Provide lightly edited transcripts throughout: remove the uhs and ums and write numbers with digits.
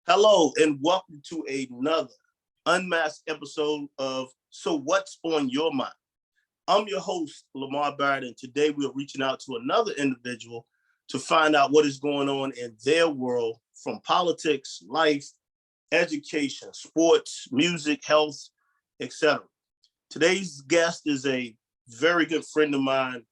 Hello and welcome to another Unmasked episode of So What's on Your Mind? I'm your host, Lamar Barrett, and today we're reaching out to another individual to find out what is going on in their world from politics, life, education, sports, music, health, etc. Today's guest is a very good friend of mine,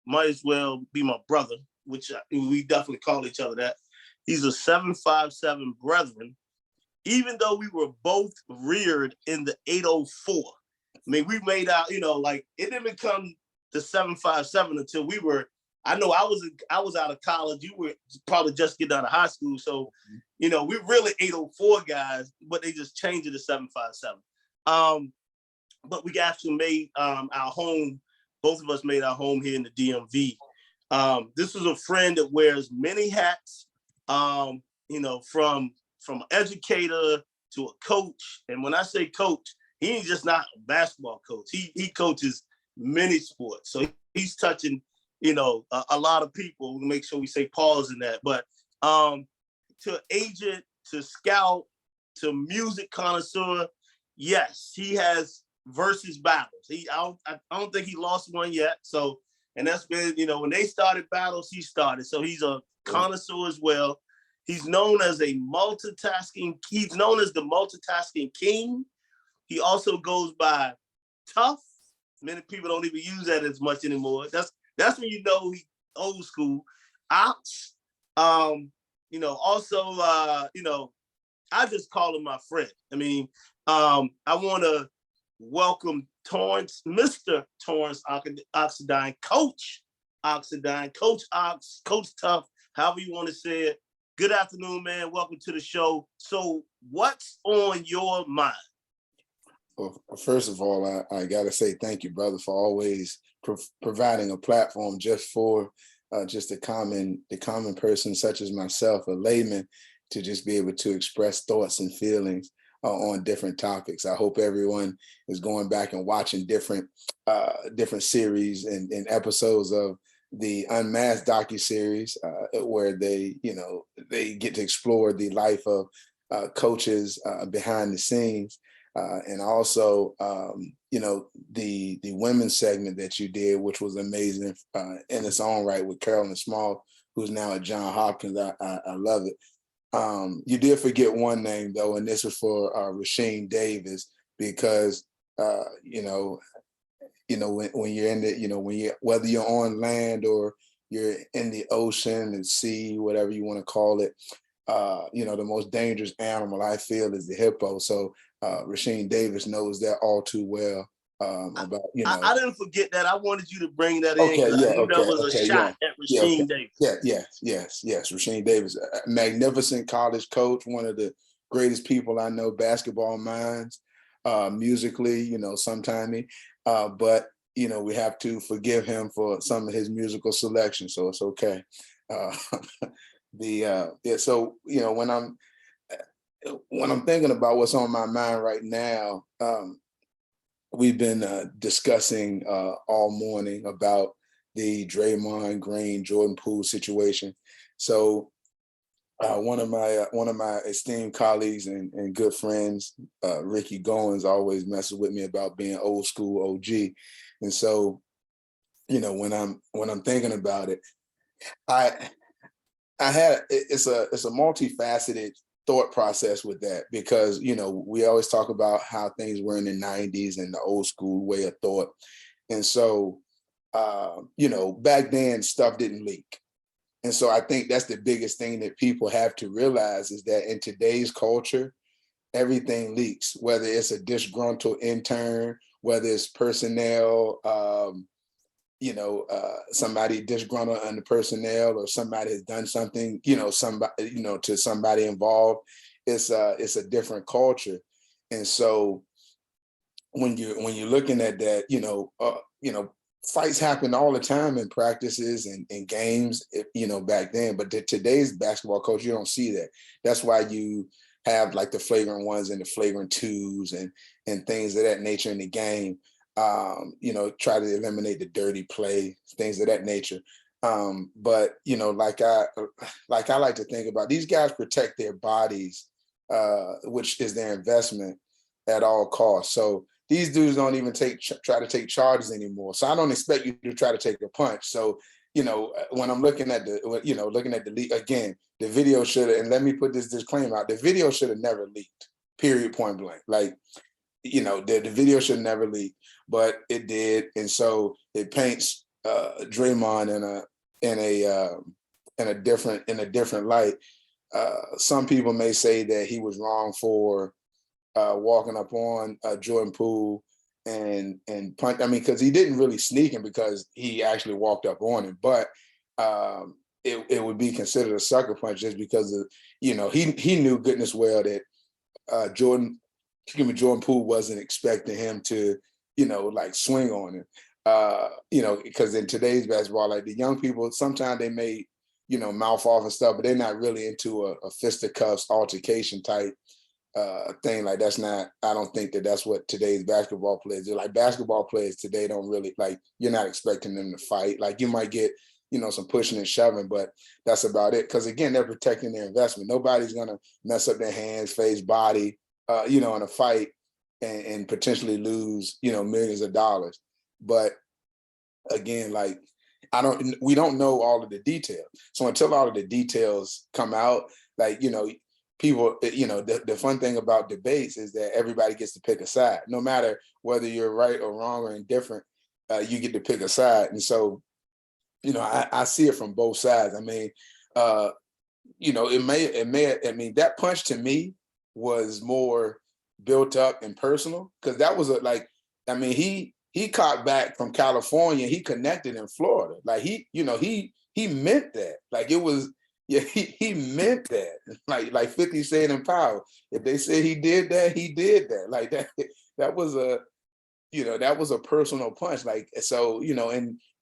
might as well be my brother, which we definitely call each other that. He's a 757 brethren, even though we were both reared in the 804. I mean, we made out, like it didn't become the 757 until we were, I know I was out of college. You were probably just getting out of high school. So, we're really 804 guys, but they just changed it to 757. But we actually made our home, both of us made our home here in the DMV. This is a friend that wears many hats, from educator to a coach. And when I say coach, he ain't just not a basketball coach. He coaches many sports. So he's touching, a lot of people. We'll make sure we say pause in that. But to agent, to scout, to music connoisseur, yes, he has versus battles. I don't think he lost one yet. So, and that's been, when they started battles, he started. So he's a connoisseur as well. He's known as the multitasking king. He also goes by tough. Many people don't even use that as much anymore. That's when he old school. Ox. Also, I just call him my friend. I mean, I want to welcome Torrence, Mr. Torrence Oxendine, Coach Oxendine, Coach Ox, Coach Tough, however you want to say it. Good afternoon, man. Welcome to the show. So what's on your mind? Well, first of all, I got to say thank you, brother, for always providing a platform just for just the common person such as myself, a layman, to just be able to express thoughts and feelings on different topics. I hope everyone is going back and watching different series and episodes of the Unmasked docuseries, where they get to explore the life of coaches behind the scenes, and also the women's segment that you did, which was amazing in its own right, with Carolyn Small, who's now at Johns Hopkins. I love it. You did forget one name though, and this was for Rasheen Davis, because when you're in the, whether you're on land or you're in the ocean and sea, whatever you want to call it, the most dangerous animal I feel is the hippo. So Rasheen Davis knows that all too well. I didn't forget that. I wanted you to bring that in. That was a shot at Rasheen Davis. Yes. Rasheen Davis, a magnificent college coach, one of the greatest people I know, basketball minds, musically, sometimes. But we have to forgive him for some of his musical selection, so it's okay. So when I'm thinking about what's on my mind right now, we've been discussing all morning about the Draymond Green Jordan Poole situation. So one of my esteemed colleagues and good friends, Ricky Goins, always messes with me about being old school OG. And so, when I'm thinking about it, it's a multifaceted thought process with that, because we always talk about how things were in the 90s and the old school way of thought. And so back then stuff didn't leak. And so I think that's the biggest thing that people have to realize, is that in today's culture, everything leaks, whether it's a disgruntled intern, whether it's personnel, somebody disgruntled under personnel, or somebody has done something, to somebody involved. It's a different culture. And so when you're looking at that, fights happen all the time in practices and games, back then. But today's basketball coach, you don't see that. That's why you have like the flagrant ones and the flagrant twos and things of that nature in the game. Try to eliminate the dirty play, things of that nature. But like I like to think about, these guys protect their bodies, which is their investment at all costs. So these dudes don't even try to take charges anymore. So I don't expect you to try to take a punch. So when I'm looking at the leak again, the video should have, and let me put this disclaimer out, the video should have never leaked. Period, point blank. Like, the video should never leak, but it did, and so it paints Draymond in a different light. Some people may say that he was wrong for walking up on Jordan Poole and punch. I mean, because he didn't really sneak him, because he actually walked up on him, but it would be considered a sucker punch just because of he knew goodness well that Jordan Poole wasn't expecting him to like swing on him. Because in today's basketball, like, the young people, sometimes they may mouth off and stuff, but they're not really into a fisticuffs altercation type thing. Like, that's not, I don't think that's what today's basketball players do. Like, basketball players today don't really, like, you're not expecting them to fight. Like, you might get some pushing and shoving, but that's about it. Because again, they're protecting their investment. Nobody's gonna mess up their hands, face, body in a fight and potentially lose millions of dollars. But again, like, we don't know all of the details. So until all of the details come out, like, people, the fun thing about debates is that everybody gets to pick a side. No matter whether you're right or wrong or indifferent, you get to pick a side. And so, I see it from both sides. I mean, that punch to me was more built up and personal, because that was he caught back from California. He connected in Florida. Like, he meant that. Like, it was, yeah, he meant that. Like 50 said in Power, if they said he did that, he did that. Like, that was a personal punch. Like, so,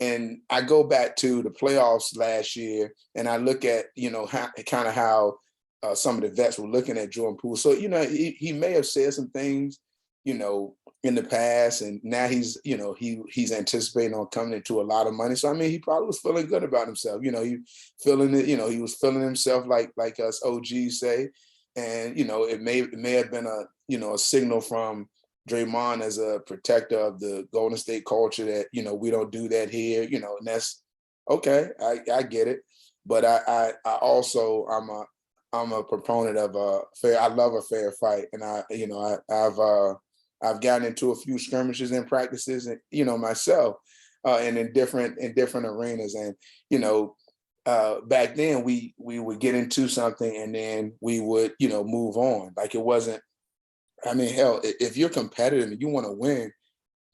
and I go back to the playoffs last year, and I look at, how some of the vets were looking at Jordan Poole. So, he may have said some things, in the past, and now he's anticipating on coming into a lot of money. So, I mean, he probably was feeling good about himself. He feeling it, he was feeling himself like us OGs say. And, it may have been a signal from Draymond as a protector of the Golden State culture that, we don't do that here, and that's okay. I get it. But I also, I'm a proponent of I love a fair fight. And I've gotten into a few skirmishes and practices, and myself, and in different arenas. And back then we would get into something and then we would move on. Like, it wasn't. I mean, hell, if you're competitive and you want to win,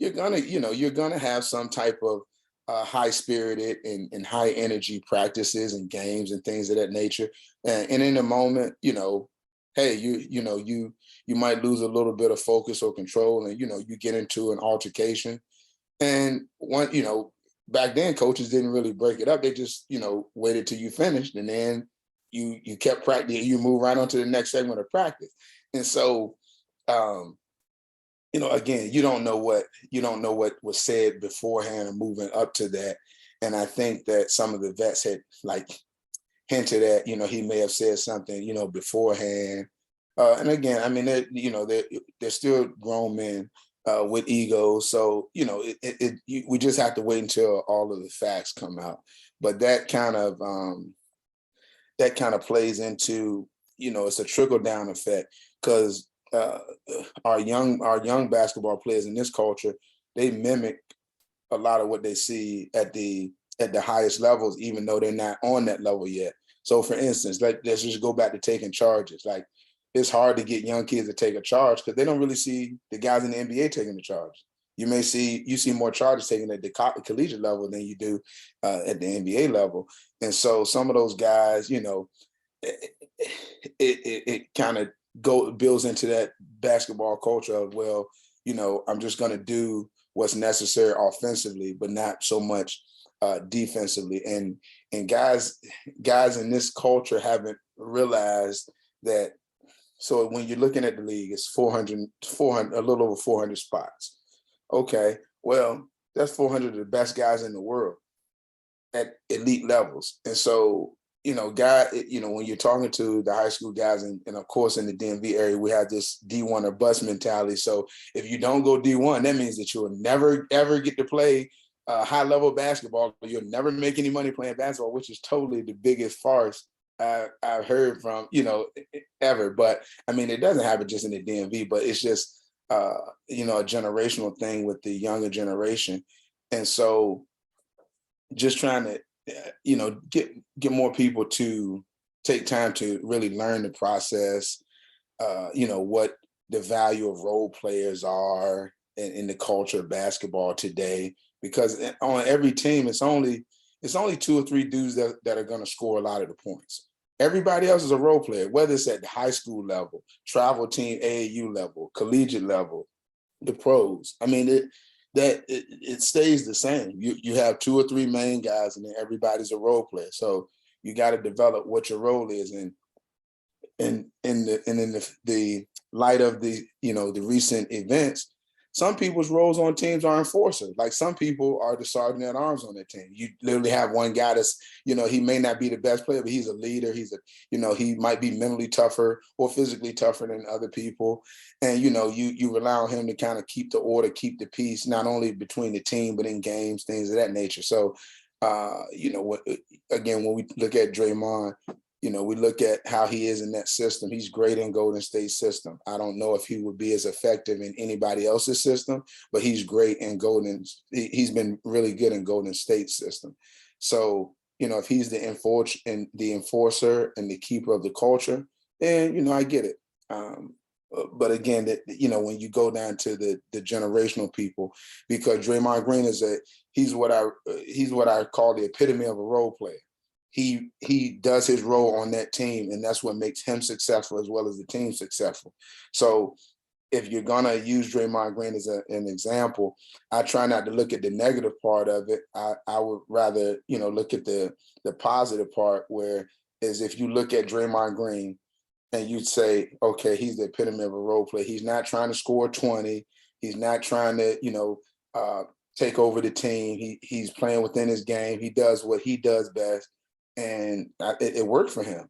you're gonna have some type of high spirited and high energy practices and games and things of that nature. And in the moment, hey, you might lose a little bit of focus or control, and you get into an altercation. And back then coaches didn't really break it up. They just waited till you finished, and then you kept practicing. You move right on to the next segment of practice. And so, again, you don't know what was said beforehand or moving up to that. And I think that some of the vets had hinted at, he may have said something, beforehand. And again, I mean, they're still grown men with egos. So, we just have to wait until all of the facts come out. But that kind of plays into, it's a trickle down effect, because our young basketball players in this culture, they mimic a lot of what they see at the highest levels, even though they're not on that level yet. So, for instance, let's just go back to taking charges. Like, it's hard to get young kids to take a charge because they don't really see the guys in the NBA taking the charge. You see more charges taken at the collegiate level than you do at the NBA level. And so some of those guys, it kind of builds into that basketball culture of, well, I'm just going to do what's necessary offensively, but not so much defensively. And guys in this culture haven't realized that. So when you're looking at the league, it's 400, a little over 400 spots. Okay, well, that's 400 of the best guys in the world. at elite levels. And so, when you're talking to the high school guys, and of course in the DMV area, we have this D1 or bust mentality. So if you don't go D1, that means that you'll never ever get to play high level basketball. You'll never make any money playing basketball, which is totally the biggest farce I've heard from, ever. But I mean, it doesn't happen just in the DMV, but it's just, a generational thing with the younger generation. And so just trying to, get more people to take time to really learn the process, what the value of role players are in the culture of basketball today. Because on every team, it's only 2 or 3 dudes that are going to score a lot of the points. Everybody else is a role player, whether it's at the high school level, travel team, AAU level, collegiate level, the pros. I mean, it stays the same. You have 2 or 3 main guys, and then everybody's a role player. So you got to develop what your role is, and in the light of the recent events, some people's roles on teams are enforcers. Like some people are the sergeant at arms on their team. You literally have one guy that's, he may not be the best player, but he's a leader. He might be mentally tougher or physically tougher than other people. And, you rely on him to kind of keep the order, keep the peace, not only between the team, but in games, things of that nature. So, again, when we look at Draymond, we look at how he is in that system. He's great in Golden State system. I don't know if he would be as effective in anybody else's system, but he's great in he's been really good in Golden State system. So, if he's the enforcer and the keeper of the culture, then, I get it. But again, when you go down to the generational people, because Draymond Green he's what I call the epitome of a role player. He does his role on that team, and that's what makes him successful as well as the team successful. So if you're gonna use Draymond Green as an example, I try not to look at the negative part of it. I would rather, look at the positive part, where is if you look at Draymond Green and you'd say, okay, he's the epitome of a role player. He's not trying to score 20. He's not trying to, take over the team. He's playing within his game. He does what he does best. And it worked for him.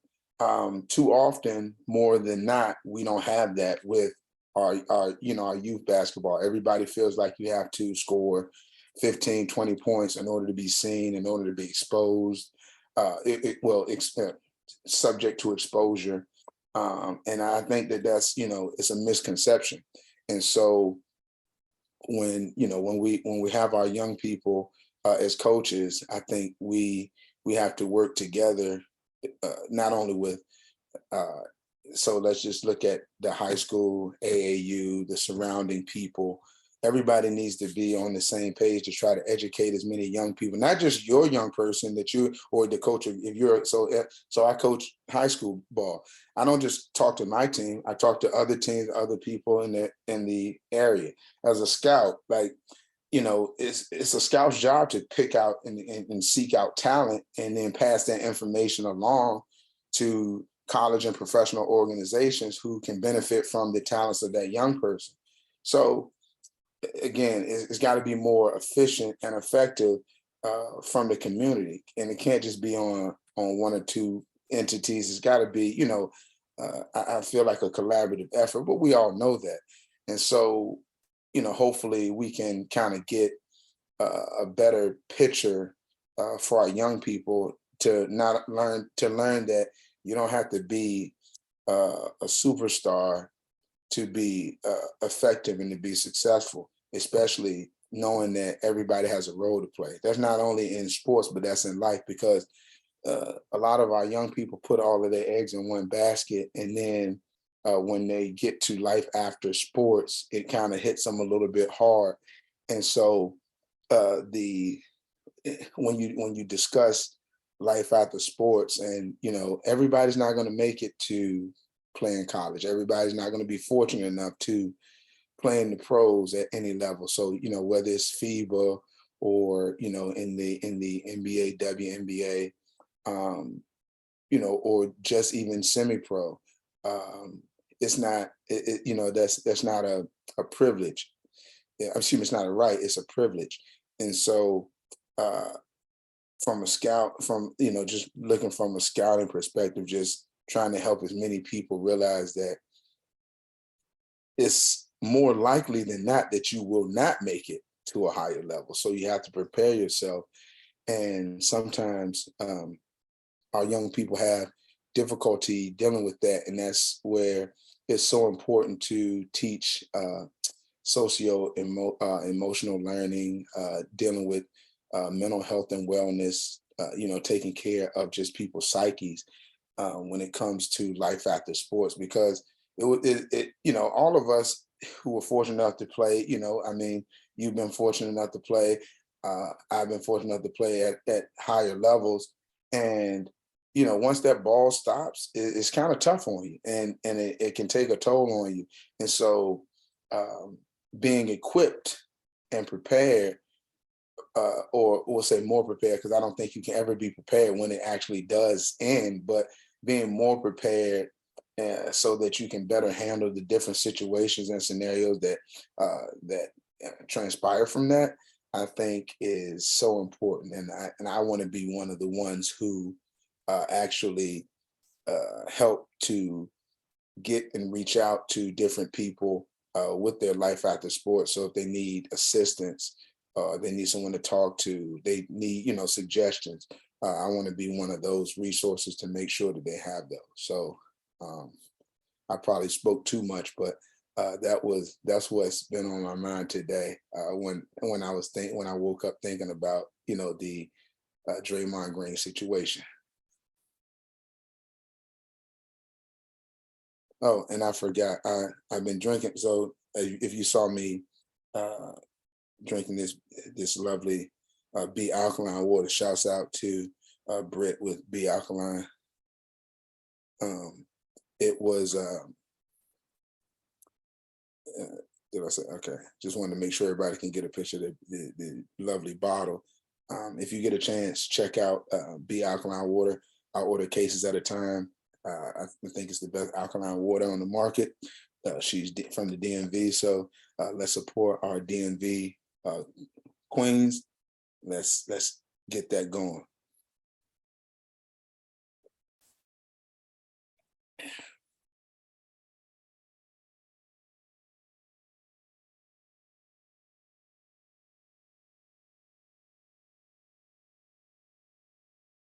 Too often, more than not, we don't have that with our youth basketball. Everybody feels like you have to score 15, 20 points in order to be seen, in order to be exposed, subject to exposure. And I think that's, it's a misconception. And so when we have our young people as coaches, I think we have to work together, not only with, so let's just look at the high school, AAU, the surrounding people. Everybody needs to be on the same page to try to educate as many young people, not just your young person or the coach. If you're, so I coach high school ball. I don't just talk to my team. I talk to other teams, other people in the area. As a scout, it's a scout's job to pick out and seek out talent and then pass that information along to college and professional organizations who can benefit from the talents of that young person. So again, it's got to be more efficient and effective from the community. And it can't just be on 1 or 2 entities. It's got to be, I feel like a collaborative effort, but we all know that. And so, hopefully we can kind of get a better picture for our young people to learn that you don't have to be a superstar to be effective and to be successful, especially knowing that everybody has a role to play. That's not only in sports, but that's in life, because a lot of our young people put all of their eggs in one basket, and then when they get to life after sports, it kind of hits them a little bit hard. And so when you discuss life after sports, and everybody's not going to make it to play in college. Everybody's not going to be fortunate enough to play in the pros at any level. So whether it's FIBA or in the NBA, WNBA, or just even semi-pro, it's not that's not a privilege. Excuse me, it's not a right, it's a privilege. And so from a scout, from, just looking from a scouting perspective, just trying to help as many people realize that it's more likely than not that you will not make it to a higher level. So you have to prepare yourself. And sometimes our young people have difficulty dealing with that. And that's where it's so important to teach emotional learning, dealing with mental health and wellness, taking care of just people's psyches when it comes to life after sports, because all of us who were fortunate enough to play, you've been fortunate enough to play. I've been fortunate enough to play at higher levels. And, once that ball stops, it's kind of tough on you, and it can take a toll on you. And so being equipped and prepared, or we'll say more prepared, because I don't think you can ever be prepared when it actually does end, but being more prepared so that you can better handle the different situations and scenarios that transpire from that, I think is so important. And I want to be one of the ones who actually help to get and reach out to different people with their life after sports. So if they need assistance, they need someone to talk to, they need, suggestions, I want to be one of those resources to make sure that they have those. So I probably spoke too much, but that's what's been on my mind today. When I woke up thinking about the Draymond Green situation. Oh, and I forgot, I've been drinking. So if you saw me drinking this lovely B alkaline water, shouts out to Britt with B alkaline. It was did I say okay? Just wanted to make sure everybody can get a picture of the lovely bottle. If you get a chance, check out B alkaline water. I order cases at a time. I think it's the best alkaline water on the market. She's from the DMV, so let's support our DMV queens. Let's get that going.